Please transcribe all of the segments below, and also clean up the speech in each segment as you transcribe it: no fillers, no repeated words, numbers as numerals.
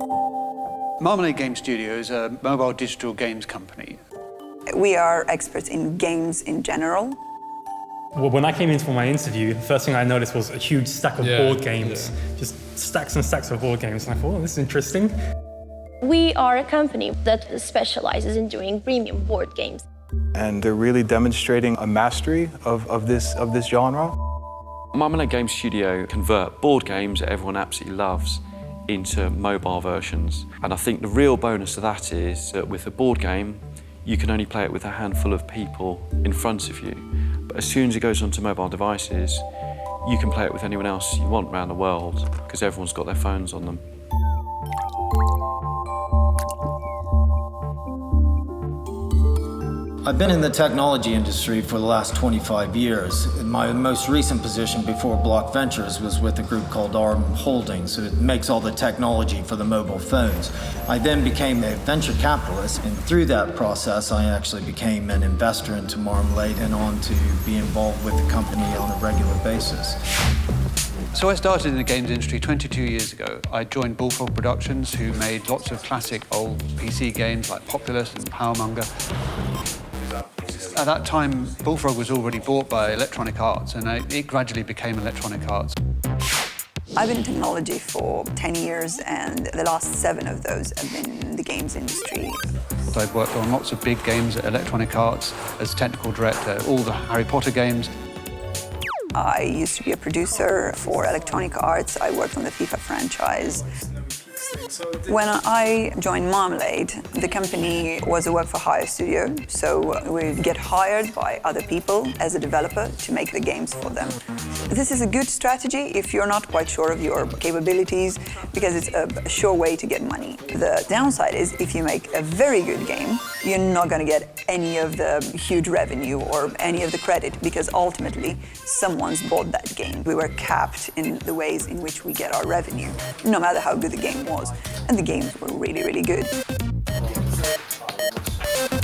Marmalade Game Studio is a mobile digital games company. We are experts in games in general. Well, when I came in for my interview, the first thing I noticed was a huge stack of board games. Just stacks and stacks of board games. And I thought, oh, this is interesting. We are a company that specializes in doing premium board games. And they're really demonstrating a mastery of this genre. Marmalade Game Studio convert board games that everyone absolutely loves into mobile versions. And I think the real bonus of that is that with a board game, you can only play it with a handful of people in front of you. But as soon as it goes onto mobile devices, you can play it with anyone else you want around the world because everyone's got their phones on them. I've been in the technology industry for the last 25 years. My most recent position before Block Ventures was with a group called ARM Holdings. It makes all the technology for the mobile phones. I then became a venture capitalist, and through that process, I actually became an investor into Marmalade and on to be involved with the company on a regular basis. So I started in the games industry 22 years ago. I joined Bullfrog Productions, who made lots of classic old PC games like Populous and Powermonger. At that time, Bullfrog was already bought by Electronic Arts, and it gradually became Electronic Arts. I've been in technology for 10 years, and the last 7 of those have been in the games industry. I've worked on lots of big games at Electronic Arts as technical director, all the Harry Potter games. I used to be a producer for Electronic Arts. I worked on the FIFA franchise. When I joined Marmalade, the company was a work-for-hire studio, so we'd get hired by other people as a developer to make the games for them. This is a good strategy if you're not quite sure of your capabilities, because it's a sure way to get money. The downside is if you make a very good game, you're not going to get any of the huge revenue or any of the credit, because ultimately someone's bought that game. We were capped in the ways in which we get our revenue, no matter how good the game was. And the games were really, really good.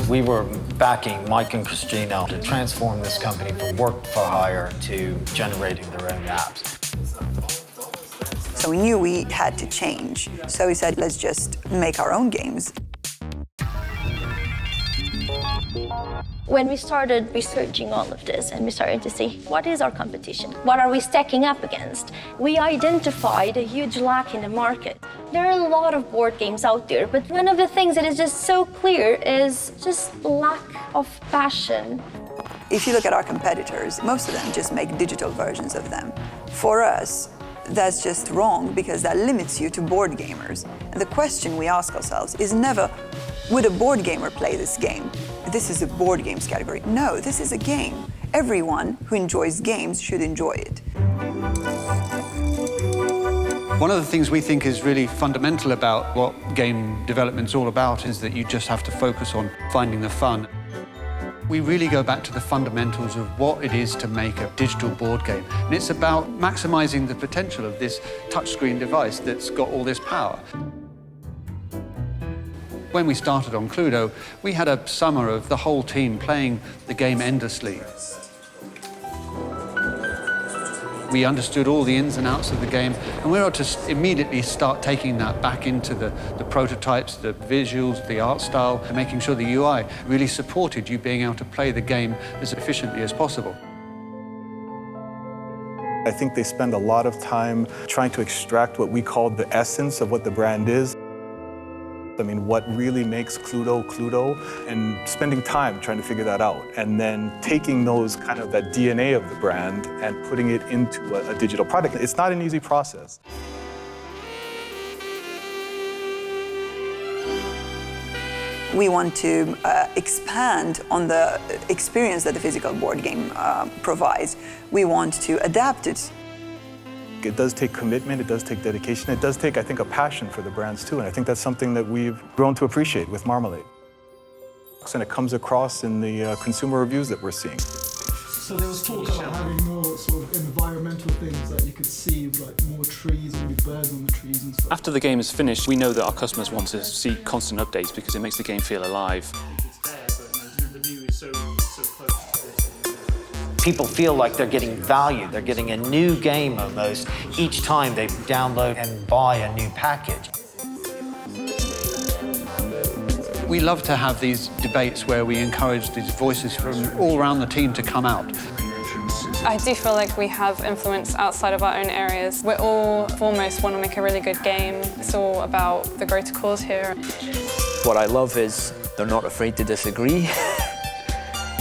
We were backing Mike and Cristiana to transform this company from work for hire to generating their own apps. So we knew we had to change. So we said, let's just make our own games. When we started researching all of this and we started to see what is our competition, what are we stacking up against, we identified a huge lack in the market. There are a lot of board games out there, but one of the things that is just so clear is just lack of passion. If you look at our competitors, most of them just make digital versions of them. For us, that's just wrong, because that limits you to board gamers. And the question we ask ourselves is never, would a board gamer play this game? This is a board games category. No, this is a game. Everyone who enjoys games should enjoy it. One of the things we think is really fundamental about what game development's all about is that you just have to focus on finding the fun. We really go back to the fundamentals of what it is to make a digital board game. And it's about maximizing the potential of this touchscreen device that's got all this power. When we started on Cluedo, we had a summer of the whole team playing the game endlessly. We understood all the ins and outs of the game, and we were able to immediately start taking that back into the prototypes, the visuals, the art style, and making sure the UI really supported you being able to play the game as efficiently as possible. I think they spend a lot of time trying to extract what we call the essence of what the brand is. I mean, what really makes Cluedo Cluedo, and spending time trying to figure that out, and then taking those kind of that DNA of the brand and putting it into a digital product. It's not an easy process. We want to expand on the experience that the physical board game provides. We want to adapt it. It does take commitment, it does take dedication, it does take, I think, a passion for the brands too, and I think that's something that we've grown to appreciate with Marmalade. And it comes across in the consumer reviews that we're seeing. So there was talk about having more sort of environmental things that you could see, like more trees and with birds on the trees and stuff. After the game is finished, we know that our customers want to see constant updates because it makes the game feel alive. People feel like they're getting value. They're getting a new game almost each time they download and buy a new package. We love to have these debates where we encourage these voices from all around the team to come out. I do feel like we have influence outside of our own areas. We're all foremost want to make a really good game. It's all about the greater cause here. What I love is they're not afraid to disagree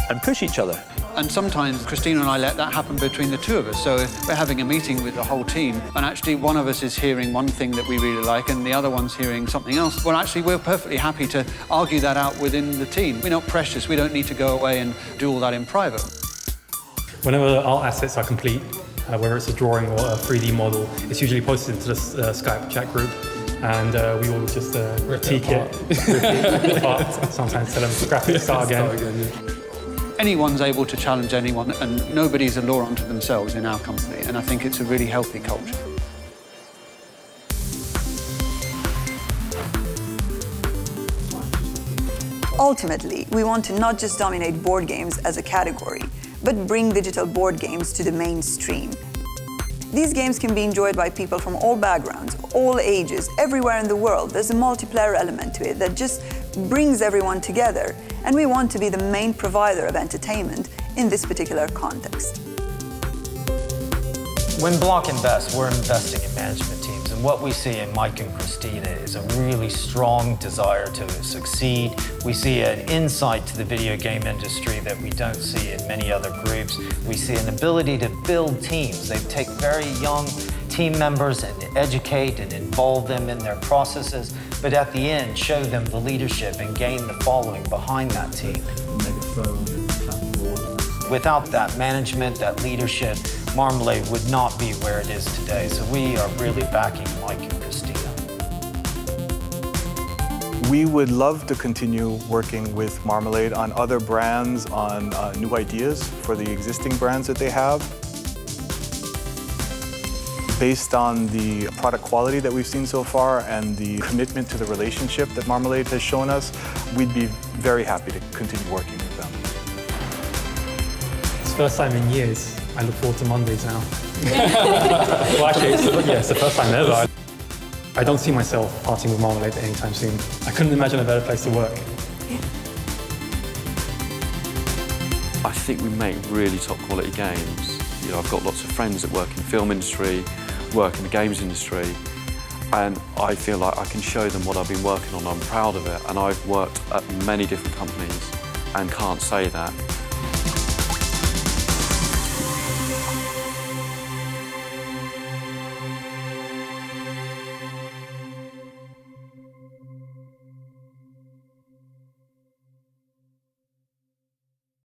and push each other. And sometimes Christina and I let that happen between the two of us. So if we're having a meeting with the whole team and actually one of us is hearing one thing that we really like and the other one's hearing something else, well, actually we're perfectly happy to argue that out within the team. We're not precious. We don't need to go away and do all that in private. Whenever our assets are complete, whether it's a drawing or a 3D model, it's usually posted into the Skype chat group, and we will just critique it, rip it apart, sometimes tell them graphics start again. Anyone's able to challenge anyone, and nobody's a law unto themselves in our company, and I think it's a really healthy culture. Ultimately, we want to not just dominate board games as a category, but bring digital board games to the mainstream. These games can be enjoyed by people from all backgrounds, all ages, everywhere in the world. There's a multiplayer element to it that just brings everyone together, and we want to be the main provider of entertainment in this particular context. When Block invests, we're investing in management teams, and what we see in Mike and Christina is a really strong desire to succeed. We see an insight to the video game industry that we don't see in many other groups. We see an ability to build teams. They take very young team members and educate and involve them in their processes, but at the end, show them the leadership and gain the following behind that team. Without that management, that leadership, Marmalade would not be where it is today. So we are really backing Mike and Christina. We would love to continue working with Marmalade on other brands, on new ideas for the existing brands that they have. Based on the product quality that we've seen so far and the commitment to the relationship that Marmalade has shown us, we'd be very happy to continue working with them. It's the first time in years. I look forward to Mondays now. Well, actually, it's the first time ever. I don't see myself parting with Marmalade anytime soon. I couldn't imagine a better place to work. I think we make really top quality games. You know, I've got lots of friends that work in the film industry, work in the games industry, and I feel like I can show them what I've been working on. I'm proud of it, and I've worked at many different companies and can't say that.